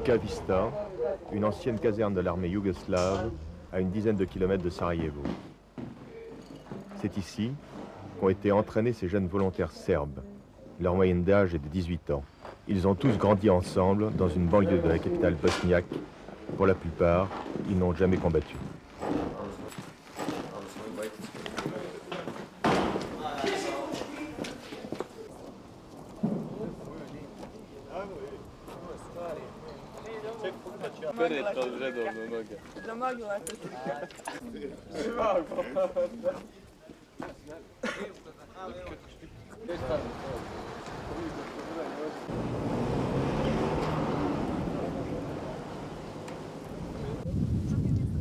Luka Vista, une ancienne caserne de l'armée yougoslave, à une dizaine de kilomètres de Sarajevo. C'est ici qu'ont été entraînés ces jeunes volontaires serbes. Leur moyenne d'âge est de 18 ans. Ils ont tous grandi ensemble dans une banlieue de la capitale bosniaque. Pour la plupart, ils n'ont jamais combattu.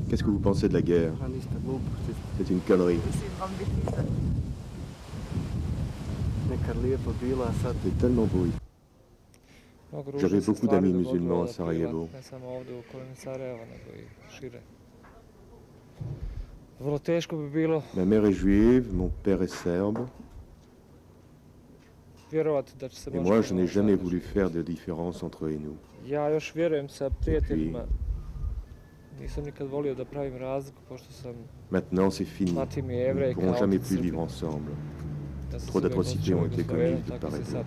Qu'est-ce que vous pensez de la guerre? C'est une connerie. C'est tellement beau. J'avais beaucoup d'amis musulmans à Sarajevo. Ma mère est juive, mon père est serbe. Et moi, je n'ai jamais voulu faire de différence entre eux et nous. Et puis, maintenant, c'est fini. Nous ne pourrons jamais plus vivre ensemble. Trop d'atrocités ont été commises de part et d'autre.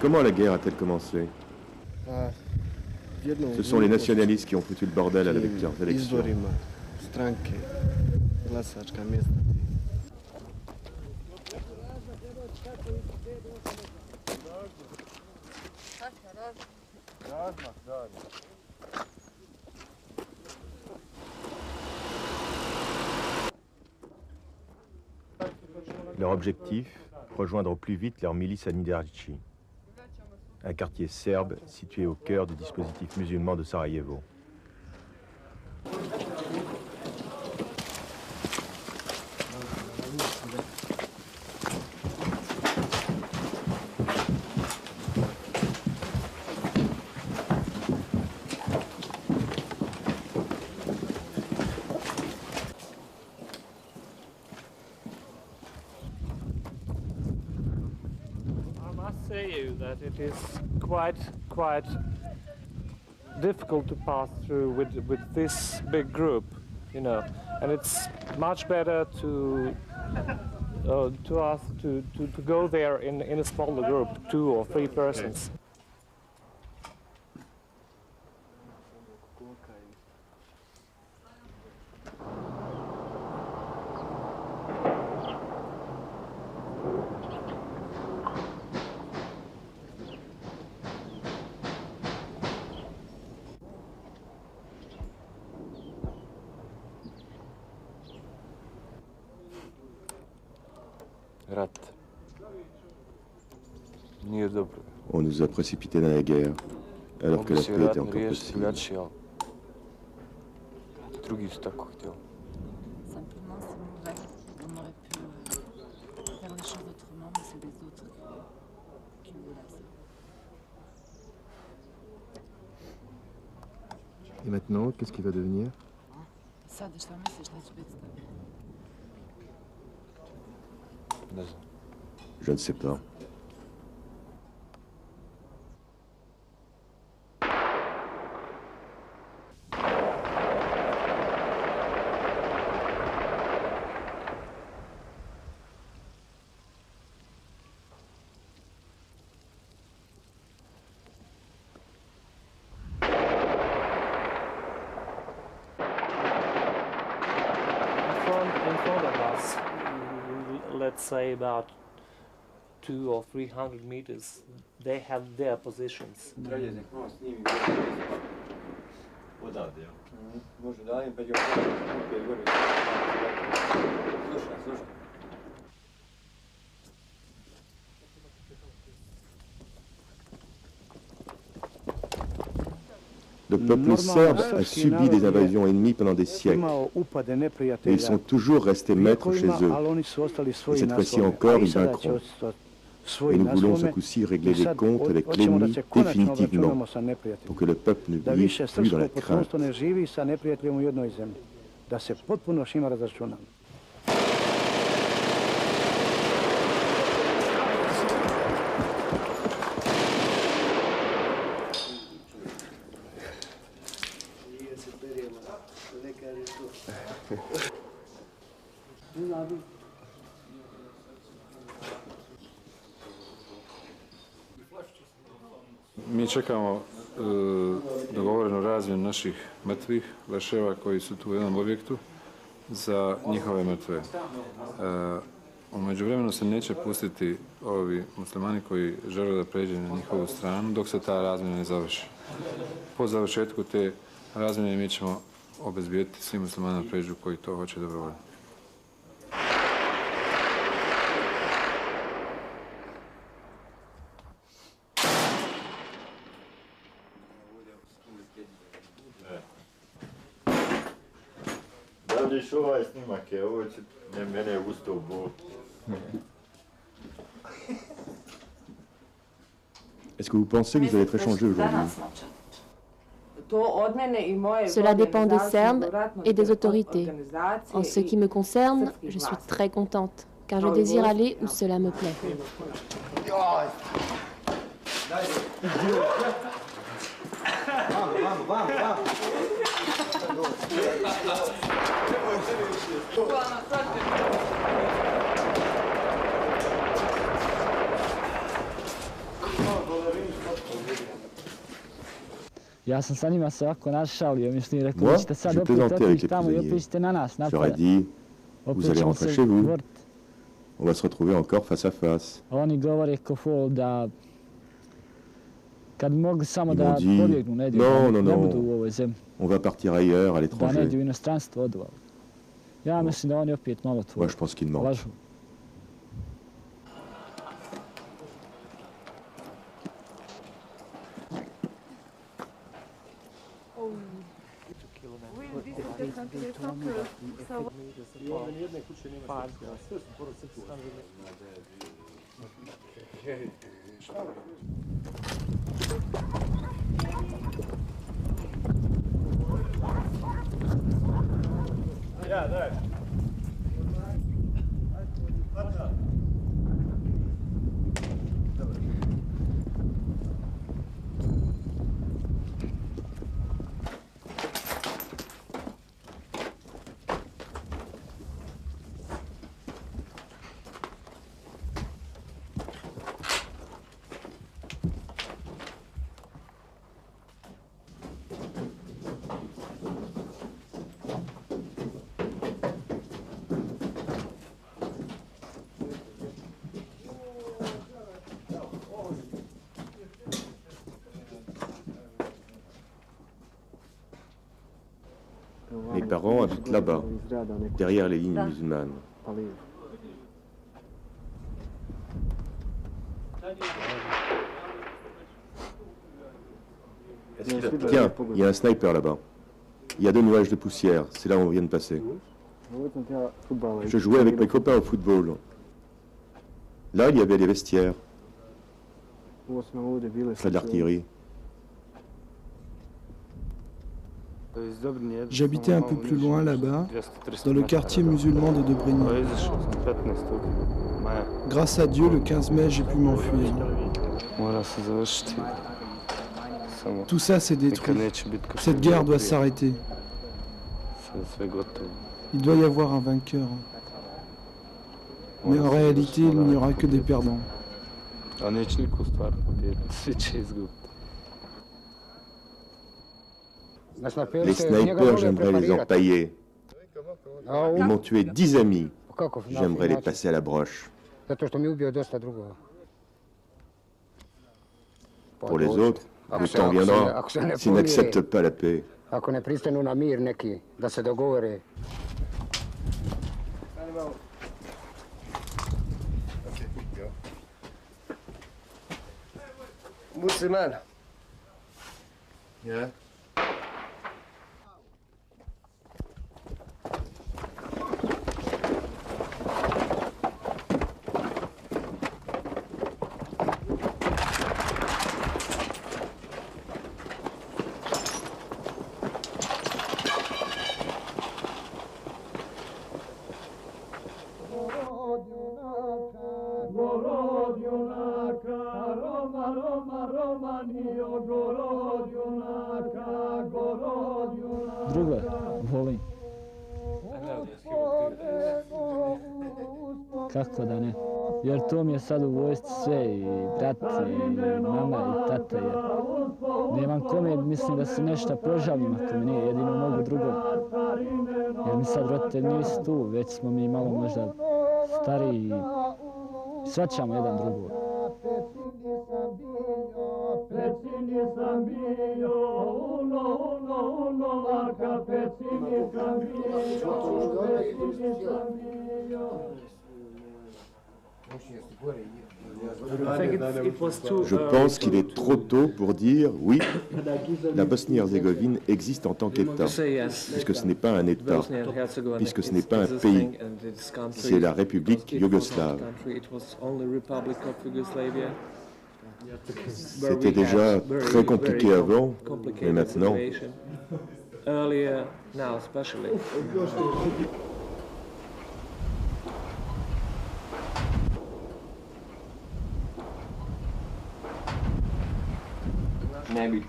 Comment la guerre a-t-elle commencé? Ce sont les nationalistes qui ont foutu le bordel à leurs élections. Leur objectif, rejoindre au plus vite leur milice à Nidarci, un quartier serbe situé au cœur du dispositif musulman de Sarajevo. It is quite difficult to pass through with this big group, you know, and it's much better to us to go there in a smaller group, 2 or 3 persons. On nous a précipités dans la guerre, alors que la paix était encore possible. Et maintenant, qu'est-ce qui va devenir? Je ne sais pas. In front of us, let's say about 200 or 300 meters, they have their positions. Le peuple serbe a subi des invasions ennemies pendant des siècles. Et ils sont toujours restés maîtres chez eux. Et cette fois-ci encore, ils vaincront. Et nous voulons ce coup-ci régler les comptes avec l'ennemi définitivement, pour que le peuple ne vive plus dans la crainte. Mi čekamo dogovorenu razmjenu naših mrtvih leševa koji su tu u jednom objektu za njihove mrtve. U međuvremenu se neće pustiti ovi muslimani koji žele da pređe na njihovu stranu dok se ta razmjena ne završi. Po završetku te razmjene mi ćemo obezbijediti svim muslimanima pređu koji to hoće dobrovoljno. Da vidiš ovaj snimak je, ovo će mene ustao u bol. Est-ce que vous pensez que vous allez être échangé aujourd'hui? Cela dépend des Serbes et des autorités. En ce qui me concerne, je suis très contente, car je désire aller où cela me plaît. Ja sam sa njima se ovako našalio, mislim, rekao Moi, da ćete sad je opet plaisantais avec otići les tamo i opet prisonniers. ćete na nas Je leur ai napadati. dit, vous Opet allez ćemo rentrer se chez vous, boriti. on va se retrouver encore face à face. Oni govore ko fol da kad mogu samo Ils da m'ont dit, pobjegnu negdje, non, da non, ne non. budu u ovoj zemlji, On va partir ailleurs, à da ne l'étranger. idu u inostranstvo odu. Ja mislim da oni opet malo Moi, tvoj je pense qu'ils mentent. lažu. Mes parents habitent là-bas, derrière les lignes musulmanes. Tiens, il y a un sniper là-bas. Il y a 2 nuages de poussière, c'est là où on vient de passer. Je jouais avec mes copains au football. Là, il y avait les vestiaires, ça de l'artillerie. J'habitais un peu plus loin là-bas, dans le quartier musulman de Dobrini. Grâce à Dieu, le 15 mai, j'ai pu m'enfuir. Tout ça s'est détruit. Cette guerre doit s'arrêter. Il doit y avoir un vainqueur. Mais en réalité, il n'y aura que des perdants. Les snipers, j'aimerais les empailler. Ils m'ont tué 10 amis. J'aimerais les passer à la broche. Pour les autres, le temps viendra s'ils n'acceptent pas la paix. Ako ne pristanu na mir neki, da se dogovore. Musliman. Yeah. Gorodionaka, Roma, Roma, Roma, Nio, Gorodionaka. kako da ne. Jer to mi je sad u vojsci sve, i brat, i mama, i tata, jer nemam kome, mislim da se nešto požalim ako mi nije, jedino mogu drugo. Jer mi sad roditelji nisu tu, već smo mi malo možda stariji i shvaćamo jedan drugo. Je pense qu'il est trop tôt pour dire oui, la Bosnie-Herzégovine existe en tant qu'État, puisque ce n'est pas un État, puisque ce n'est pas un pays, c'est la République yougoslave. C'était déjà très compliqué avant, mais maintenant...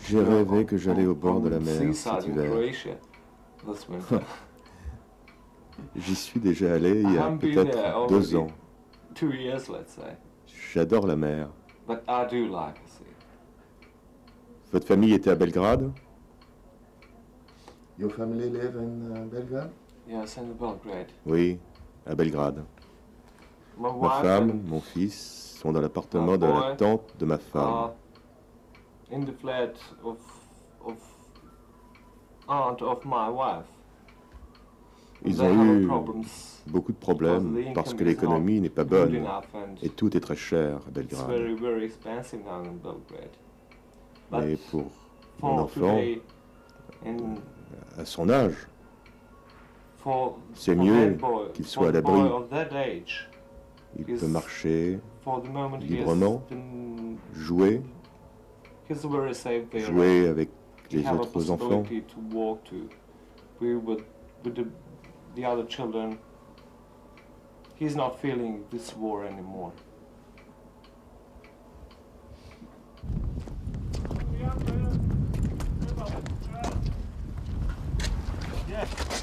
J'ai rêvé que j'allais au bord de la mer cet hiver. J'y suis déjà allé il y a peut-être 2 ans. J'adore la mer. Votre famille était à Belgrade? Your family live in Belgrade? Yes, in Belgrade. Oui, à Belgrade. Ma femme, mon fils sont dans l'appartement de la tante de ma femme. In the flat of aunt of my wife. Ils ont eu beaucoup de problèmes parce que l'économie n'est pas bonne et tout est très cher à Belgrade. Mais pour mon enfant, à son âge, c'est mieux qu'il soit à l'abri. Il peut marcher librement, jouer avec les autres enfants. The other children, he's not feeling this war anymore.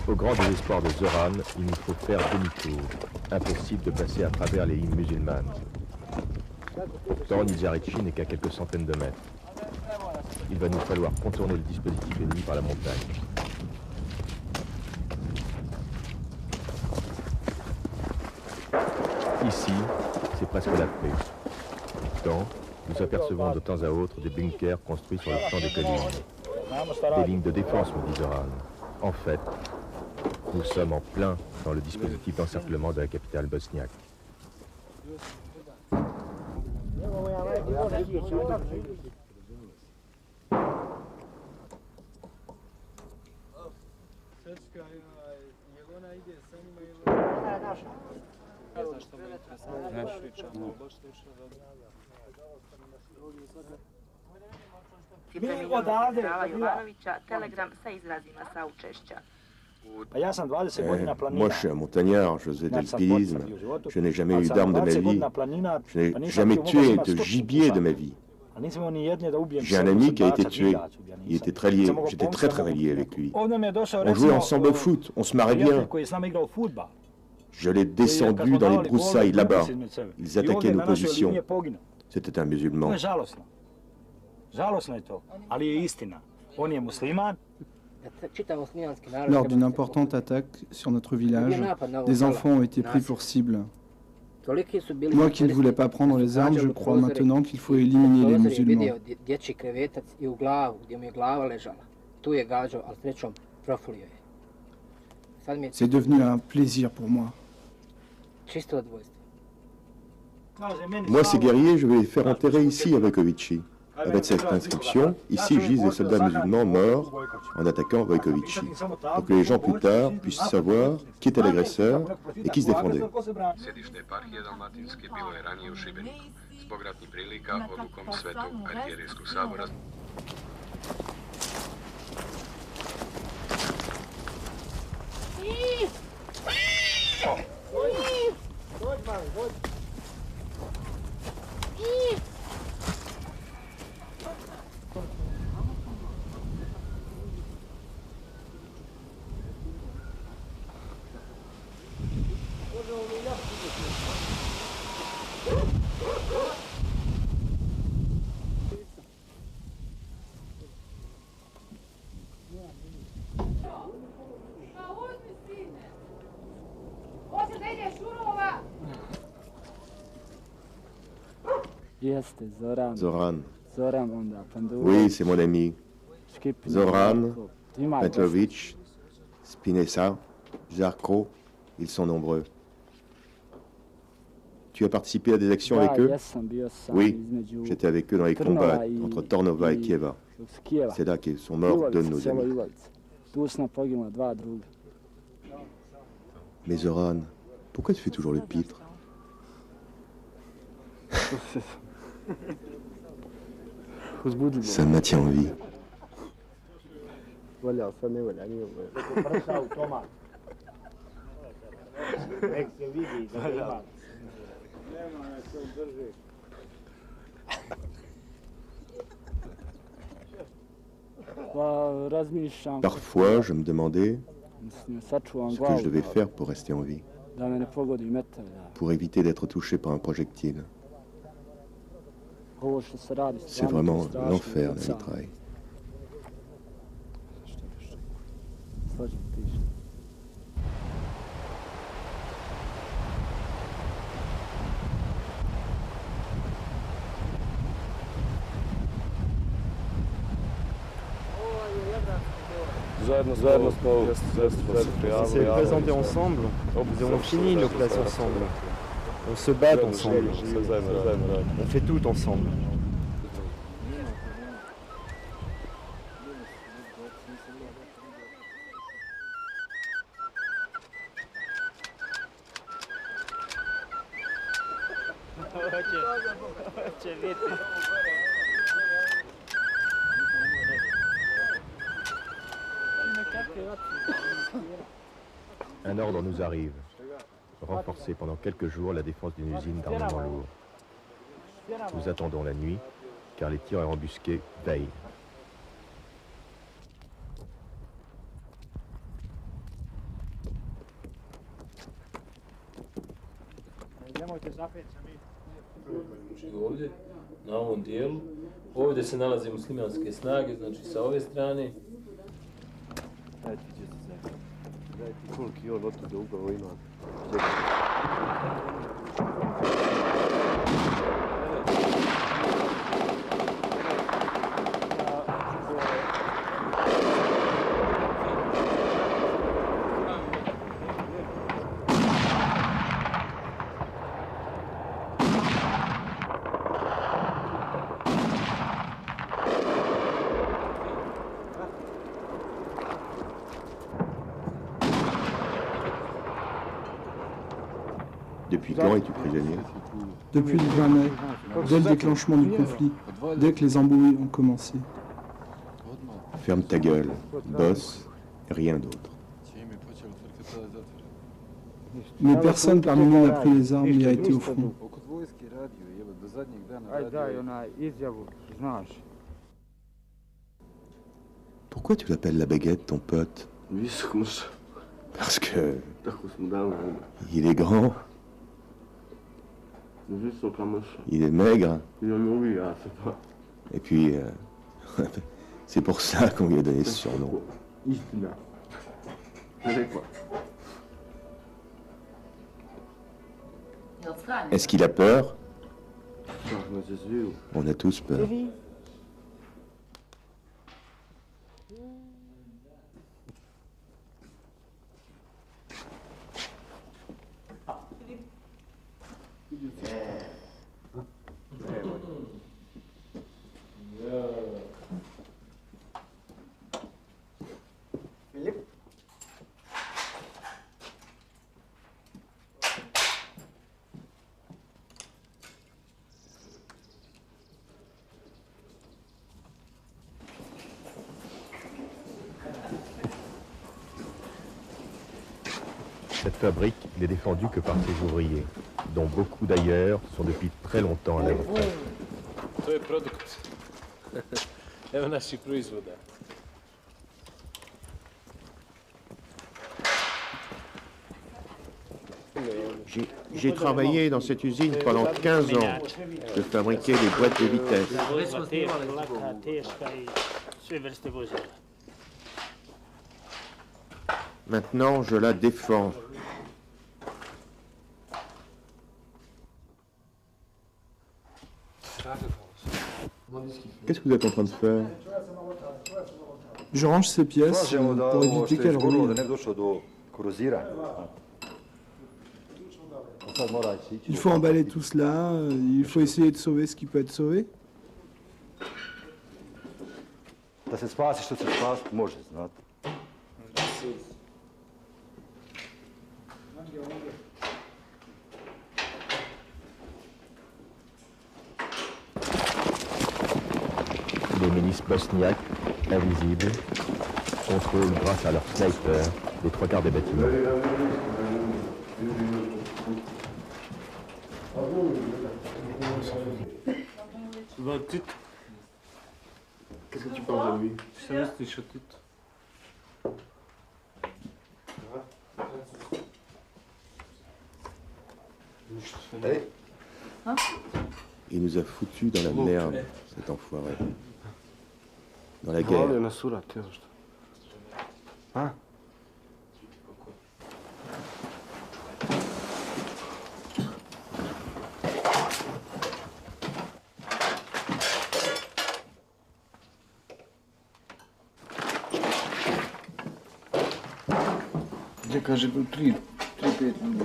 Au grand désespoir de Zoran, il nous faut faire demi-tour. Impossible de passer à travers les îles musulmanes. Pourtant, Nizarichi n'est qu'à quelques centaines de mètres. Il va nous falloir contourner le dispositif ennemi par la montagne. Ici, c'est presque la paix. Pourtant, nous apercevons de temps à autre des bunkers construits sur le flanc des collines. Des lignes de défense, me dit Zoran. En fait, nous sommes en plein dans le dispositif d'encerclement de la capitale bosniaque. Moi, je suis un montagnard, je faisais de l'alpinisme, je n'ai jamais eu d'arme de ma vie, je n'ai jamais tué de gibier de ma vie. J'ai un ami qui a été tué, il était très lié, j'étais très lié avec lui. On jouait ensemble au foot, on se marrait bien. Je l'ai descendu dans les broussailles là-bas, ils attaquaient nos positions. C'était un musulman. Lors d'une importante attaque sur notre village, des enfants ont été pris pour cible. Moi qui ne voulais pas prendre les armes, je crois maintenant qu'il faut éliminer les musulmans. C'est devenu un plaisir pour moi. Moi, ces guerriers, je vais les faire enterrer ici à Vojkovići. Avec cette inscription, ici gisent des soldats musulmans morts en attaquant Vojkovići, pour que les gens plus tard puissent savoir qui était l'agresseur et qui se défendait. Sedište eparhije Dalmatinske bilo je ranije u Šibeniku. Zbog ratnih prilika, odlukom Svetog arhijerejskog sabora. Zoran. Oui, c'est mon ami. Zoran, Petlovic, Spinessa, Zarko, ils sont nombreux. Tu as participé à des actions avec eux? Oui, j'étais avec eux dans les combats entre Tornova et Kieva. C'est là qu'ils sont morts deux de nos amis. Mais Zoran, pourquoi tu fais toujours le pitre? Ça me maintient en vie. Parfois, je me demandais ce que je devais faire pour rester en vie, pour éviter d'être touché par un projectile. C'est vraiment l'enfer, la mitraille. On s'est présenté ensemble, et on finit nos classes ensemble. On se bat ensemble. On fait tout ensemble. Un ordre nous arrive. Renforcer pendant quelques jours la défense d'une usine d'armement lourd. Nous attendons la nuit, car les tireurs embusqués veillent. Ovdje, na ovom dijelu, ovdje se nalaze muslimanske snage, znači sa ove strane. Dajte gdje se zajedno. Dajte koliki on od tuda upravo ima. Depuis quand es-tu prisonnier? Depuis le 20 mai, dès le déclenchement du conflit, dès que les embrouilles ont commencé. Ferme ta gueule, bosse, rien d'autre. Mais personne parmi nous n'a pris les armes et a été au front. Pourquoi tu l'appelles la baguette, ton pote? Parce que... il est grand. Il est maigre. Et puis, c'est pour ça qu'on lui a donné ce surnom. Est-ce qu'il a peur? On a tous peur. Cette fabrique n'est défendue que par ses ouvriers, dont beaucoup d'ailleurs sont depuis très longtemps à la retraite. To je produkt. Evo naših proizvoda. J'ai travaillé dans cette usine pendant 15 ans. Je fabriquais des boîtes de vitesse. Maintenant, je la défends. Qu'est-ce que vous êtes en train de faire? Je range ces pièces pour éviter qu'elles rouillent. Il faut emballer tout cela, il faut essayer de sauver ce qui peut être sauvé. Les milices bosniaques, invisibles, contrôlent grâce à leurs snipers les 3/4 des bâtiments. Qu'est-ce que tu penses de lui? Il nous a foutus dans la merde, cet enfoiré. Dans la guerre. Hein?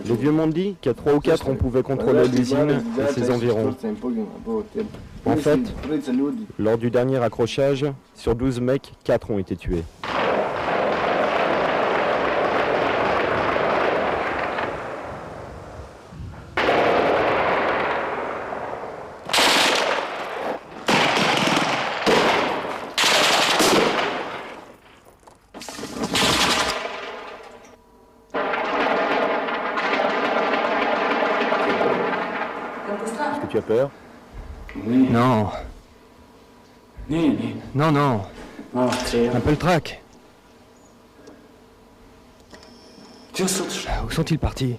Les vieux m'ont dit qu'à 3 ou 4 on pouvait contrôler l'usine et ses environs. En fait, lors du dernier accrochage, sur 12 mecs, 4 ont été tués. Est-ce que tu as peur? Non. Non, non. Un peu le trac. Où sont-ils partis?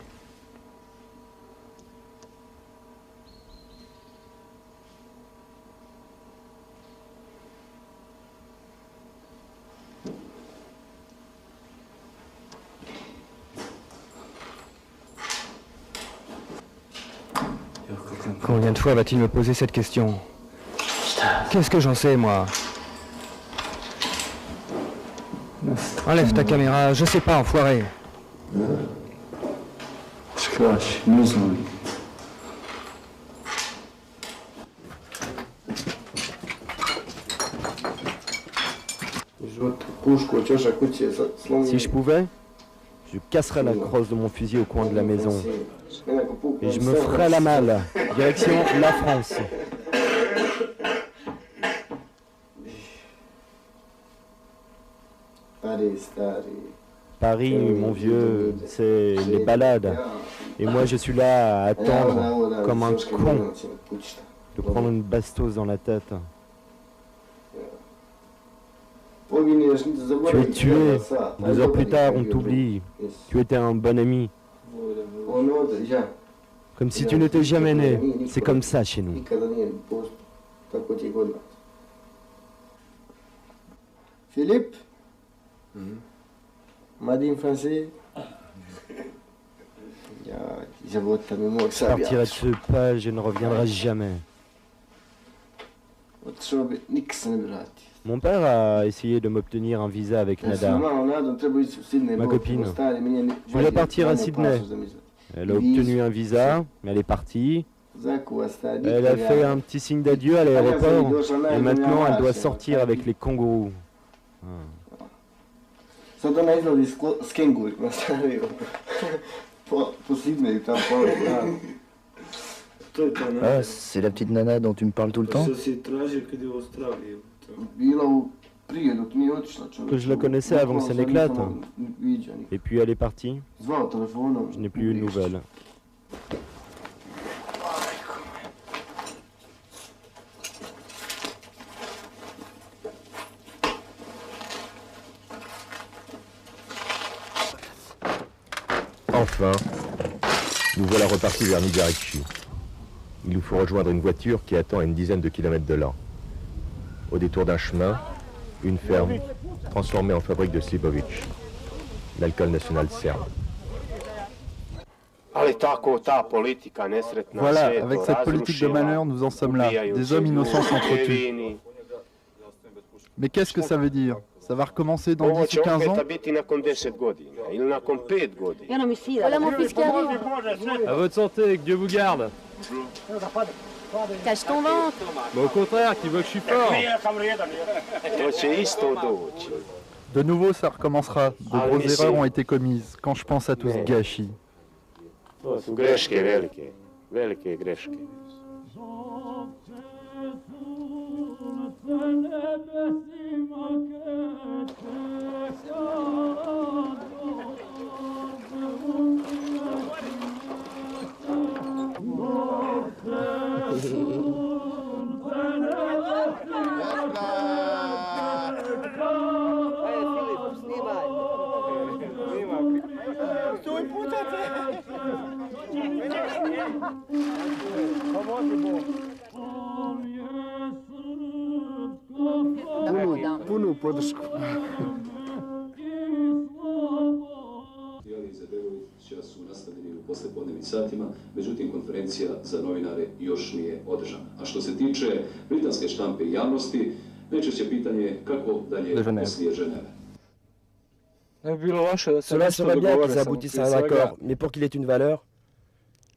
Combien de fois va-t-il me poser cette question? Qu'est-ce que j'en sais, moi? Enlève ta caméra, je sais pas, enfoiré. Si je pouvais, je casserais la crosse de mon fusil au coin de la maison. Et je me ferais la malle, direction la France. Paris, mon vieux, c'est les balades. Et moi, je suis là à attendre, comme un con, de prendre une bastos dans la tête. Tu es tué. 2 heures plus tard, on t'oublie. Tu étais un bon ami. Comme si tu n'étais jamais né. C'est comme ça chez nous. Philippe m'a dit en français. Je partirai de ce pas, je ne reviendrai jamais. Mon père a essayé de m'obtenir un visa avec Nada, ma copine. Je voulais partir à Sydney. Elle a obtenu un visa, mais elle est partie. Elle a fait un petit signe d'adieu à l'aéroport et maintenant elle doit sortir avec les kangourous. Ah, c'est la petite nana dont tu me parles tout le temps? Je la connaissais avant que ça n'éclate. Et puis elle est partie. Je n'ai plus eu de nouvelles. Enfin, nous voilà repartis vers Nidarichi. Il nous faut rejoindre une voiture qui attend à une dizaine de kilomètres de là. Au détour d'un chemin, une ferme transformée en fabrique de Slibovic, l'alcool national serbe. Voilà, avec cette politique de malheur, nous en sommes là. Des hommes innocents s'entretuent. Mais qu'est-ce que ça veut dire? Ça va recommencer dans 10 ou 15 ans? Voilà mon fils qui arrive. À votre santé, que Dieu vous garde. Cache ton ventre. Mais au contraire, qui veut que je suis fort. De nouveau, ça recommencera. De grosses erreurs ont été commises. Quand je pense à tout ce gâchis. Punu podršku. Su nastavljeni u poslijepodnevnim satima, međutim konferencija za novinare još nije održana. A što se tiče britanske štampe i javnosti, najčešće pitanje je kako dalje poslije Ženeve. Cela serait bien qu'ils aboutissent à un accord, mais pour qu'il ait une valeur,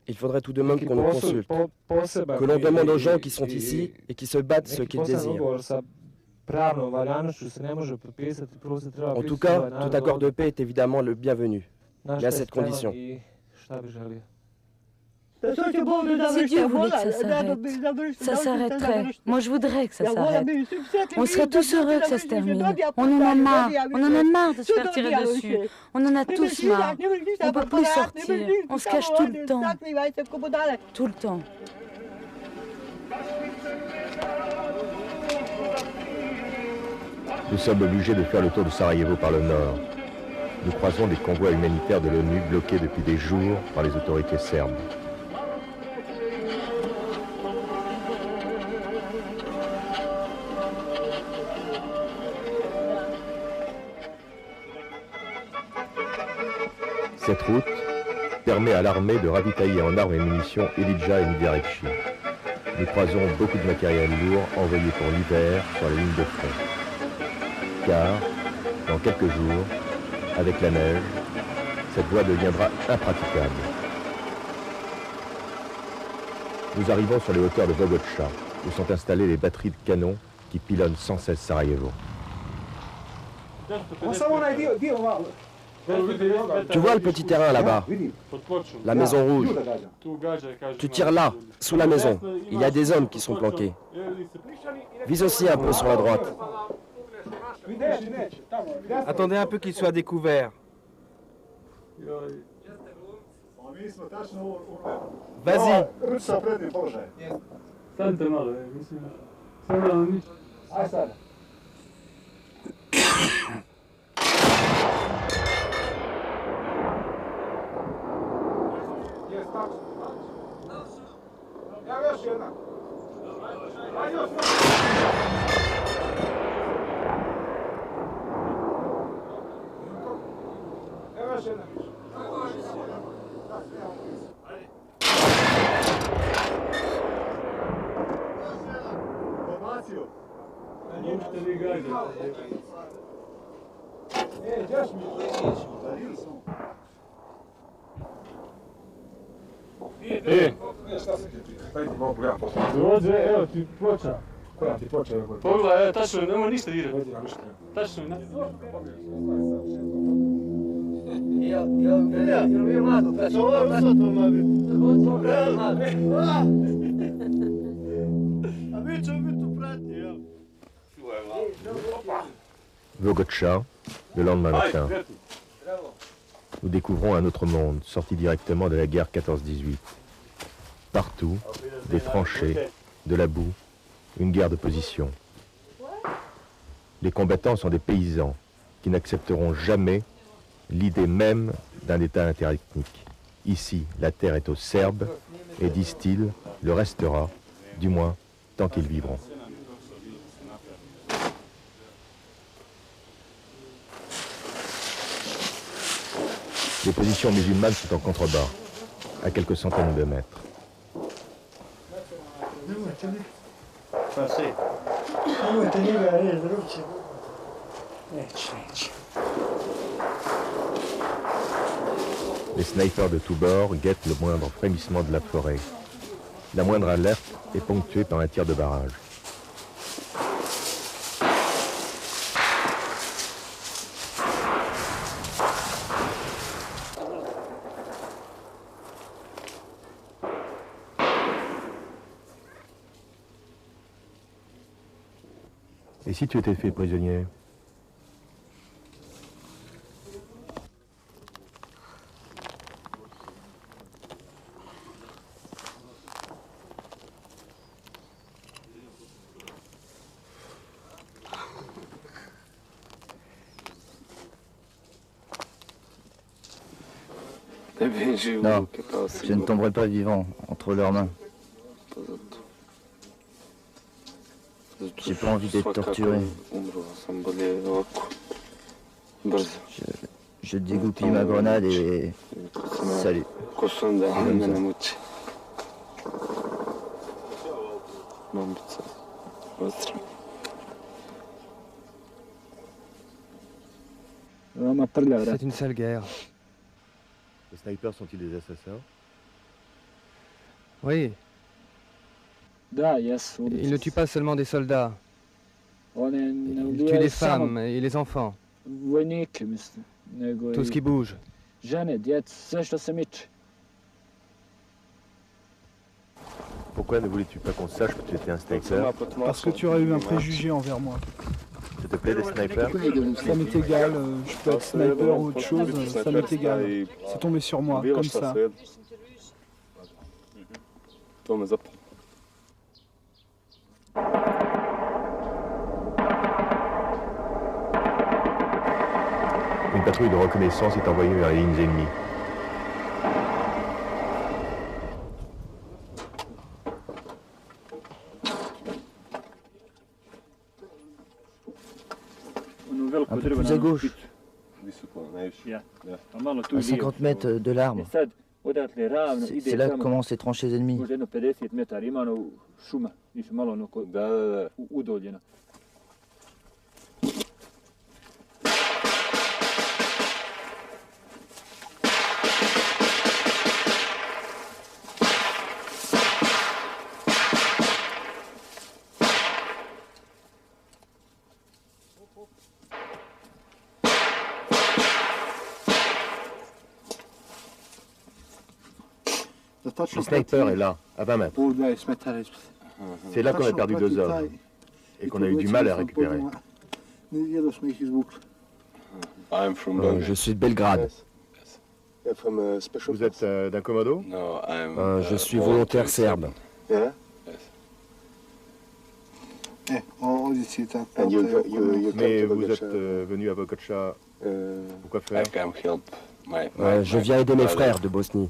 il faudrait tout de même qu'on nous consulte, que l'on demande aux gens qui sont ici et qui se battent ce qu'ils désirent. En tout cas, tout accord de paix est évidemment le bienvenu, mais à cette condition. Si Dieu voulait que ça s'arrêterait. Moi, je voudrais que ça s'arrête. On serait tous heureux que ça se termine. On en a marre. On en a marre de se faire tirer dessus. On en a tous marre. On ne peut plus sortir. On se cache tout le temps. Tout le temps. Nous sommes obligés de faire le tour de Sarajevo par le nord. Nous croisons des convois humanitaires de l'ONU bloqués depuis des jours par les autorités serbes. Cette route permet à l'armée de ravitailler en armes et munitions Ilidja et Nidiarikchi. Nous croisons beaucoup de matériel lourd envoyé pour l'hiver sur les lignes de front. Car, dans quelques jours, avec la neige, cette voie deviendra impraticable. Nous arrivons sur les hauteurs de Vogocha, où sont installées les batteries de canons qui pilonnent sans cesse Sarajevo. Tu vois le petit terrain là-bas, la maison rouge. Tu tires là, sous la maison. Il y a des hommes qui sont planqués. Vise aussi un peu sur la droite. Attendez un peu qu'il soit découvert. Vas-y. Dođe, evo ti ploča. Koja ti ploča? Pogledaj, tačno, nemoj ništa dirati. Tačno je na... Vogocha, le lendemain matin. Nous découvrons un autre monde, sorti directement de la guerre 14-18. Partout, des tranchées, de la boue, une guerre de position. Les combattants sont des paysans qui n'accepteront jamais l'idée même d'un État interethnique. Ici, la terre est aux Serbes et, disent-ils, le restera, du moins, tant qu'ils vivront. Les positions musulmanes sont en contrebas. à quelques centaines de mètres. Les snipers de tous bords guettent le moindre frémissement de la forêt. La moindre alerte est ponctuée par un tir de barrage. Et si tu étais fait prisonnier? Non, je ne tomberai pas vivant entre leurs mains. J'ai pas envie d'être torturé. Je dégoupille ma grenade et... Salut. C'est une sale guerre. Les snipers sont-ils des assassins? Oui. Ils ne tuent pas seulement des soldats. Ils tuent les femmes et les enfants. Tout ce qui bouge. Pourquoi ne voulais-tu pas qu'on sache que tu étais un sniper? Parce que tu aurais eu un préjugé envers moi. Ça te plaît, les snipers? Ça m'est égal, je peux être sniper ou autre chose, ça m'est égal. C'est tombé sur moi, comme ça. Une patrouille de reconnaissance est envoyée vers les lignes ennemies. Un peu plus à gauche. À 50 mètres de l'arbre. C'est là que commencent les tranchées ennemies. Le sniper est là, à 20 mètres. C'est là qu'on a perdu 2 hommes et qu'on a eu du mal à récupérer. Je suis de Belgrade. Vous êtes d'un commando? Je suis volontaire serbe. Mais vous êtes venu à Bokocha pour quoi faire? Je viens aider mes frères de Bosnie.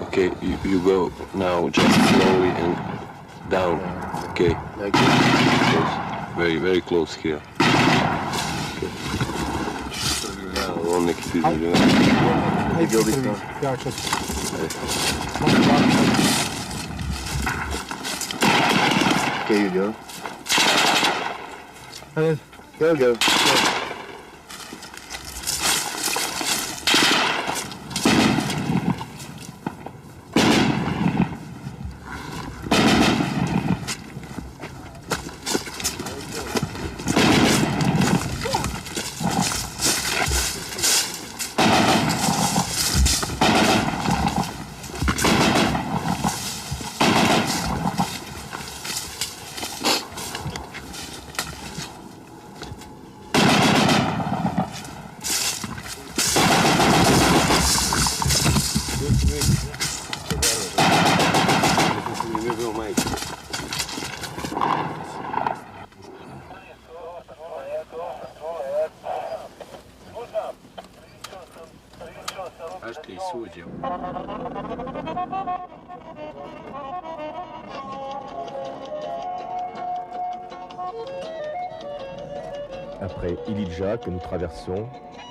Okay, you go now just slowly and down. Okay. Very, very close here. Okay. On neki ti između. Okay, you go. Go. suđe. Après Ilidja que nous traversons,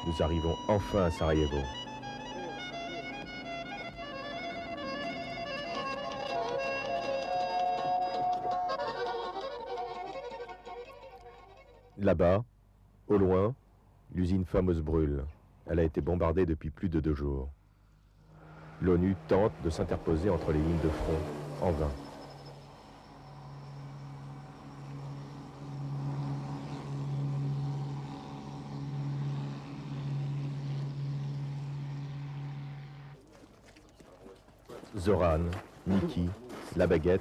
nous arrivons enfin à Sarajevo. Là-bas, au loin, l'usine fameuse brûle. Elle a été bombardée depuis plus de 2 jours. L'ONU tente de s'interposer entre les lignes de front, en vain. Zoran, Niki, la baguette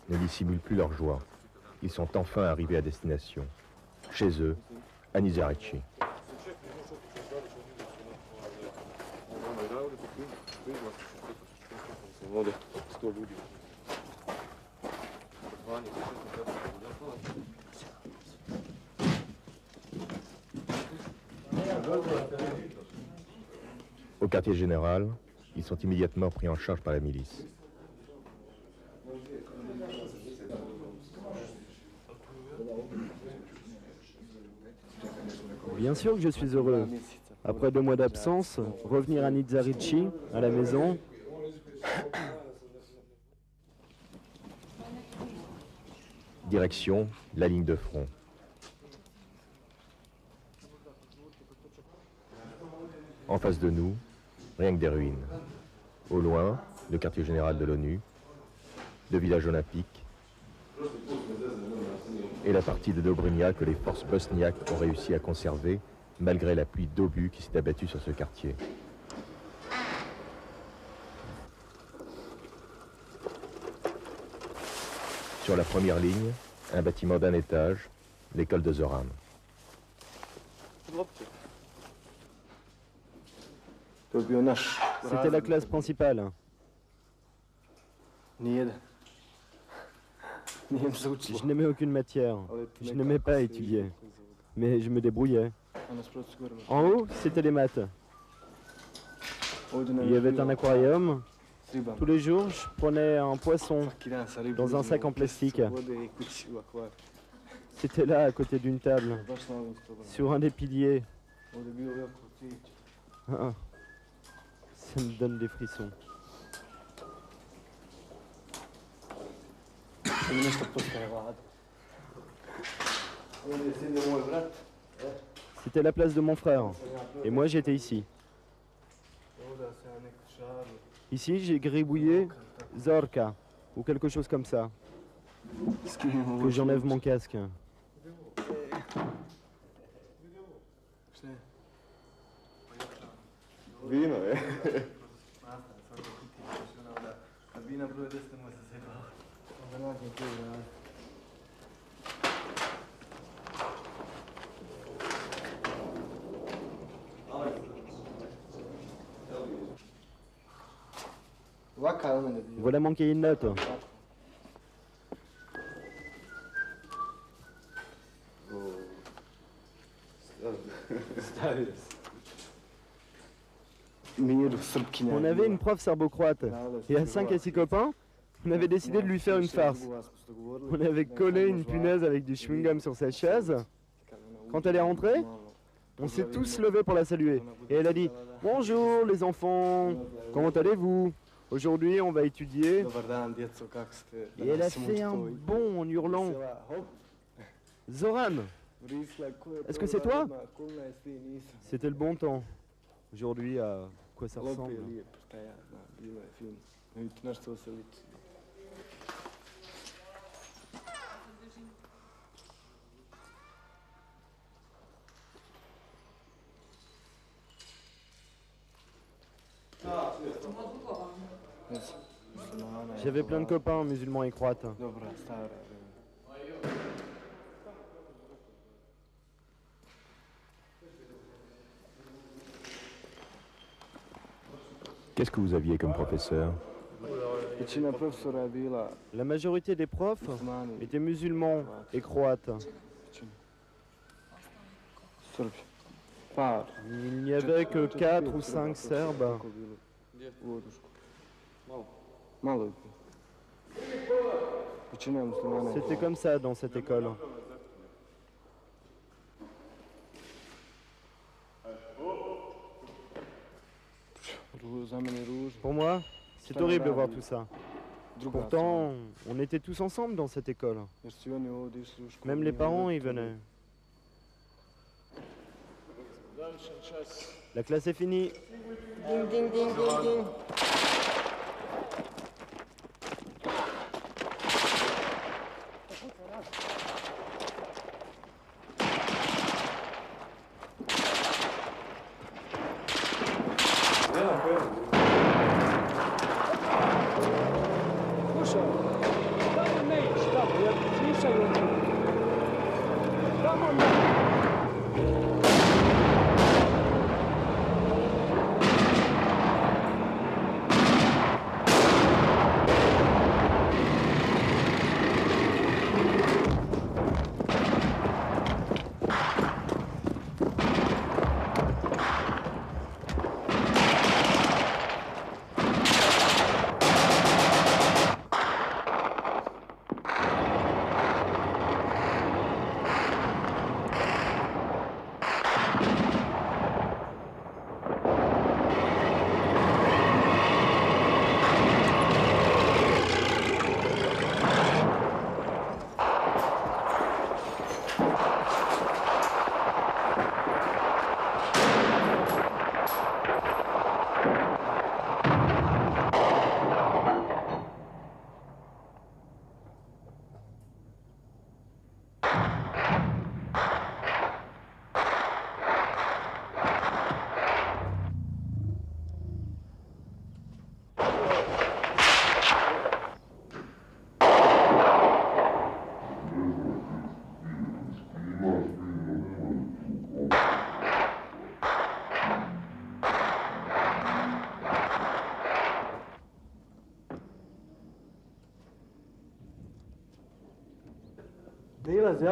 ne dissimulent plus leur joie. Ils sont enfin arrivés à destination. Chez eux, à Nizarici. Au quartier général, ils sont immédiatement pris en charge par la milice. Bien sûr que je suis heureux. Après 2 mois d'absence, revenir à Nizarici, à la maison. Direction, la ligne de front. En face de nous, rien que des ruines. Au loin, le quartier général de l'ONU, le village olympique et la partie de Dobrinja que les forces bosniaques ont réussi à conserver malgré la pluie d'obus qui s'est abattue sur ce quartier. Sur la première ligne, un bâtiment d'1 étage, l'école de Zoran. C'était la classe principale. Je n'aimais aucune matière. Je n'aimais pas étudier. Mais je me débrouillais. En haut, c'était les maths. Il y avait un aquarium. Tous les jours, je prenais un poisson dans un sac en plastique. C'était là, à côté d'une table, sur un des piliers. Ah, ça me donne des frissons. C'était la place de mon frère. Et moi, j'étais ici. Ici, j'ai gribouillé Zorka, ou quelque chose comme ça. Que j'enlève mon casque. Voilà mon cahier de notes. On avait une prof serbo-croate et à 5 à 6 copains, on avait décidé de lui faire une farce. On avait collé une punaise avec du chewing-gum sur sa chaise. Quand elle est rentrée, on s'est tous levés pour la saluer. Et elle a dit « Bonjour les enfants, comment allez-vous ? Aujourd'hui, on va étudier. » Et elle a fait un bond en hurlant « Zoran, est-ce que c'est toi ?» C'était le bon temps. Aujourd'hui, à quoi ça ressemble? J'avais plein de copains musulmans et croates. Qu'est-ce que vous aviez comme professeur? La majorité des profs étaient musulmans et croates. Il n'y avait que 4 ou 5 Serbes. u Odušku. Malo. C'était comme ça dans cette école. Pour moi, c'est horrible de voir tout ça. Pourtant, on était tous ensemble dans cette école. Même les parents y venaient. La classe est finie. Ding, ding, ding, ding, ding.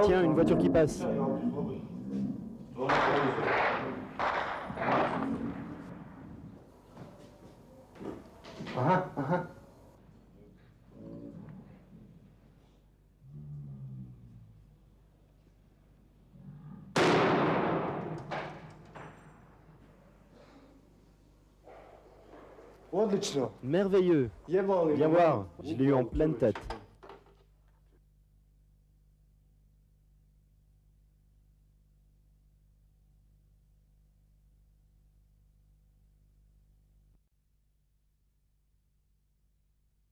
Tiens, une voiture qui passe. Merveilleux. Viens voir, je l'ai eu en pleine tête.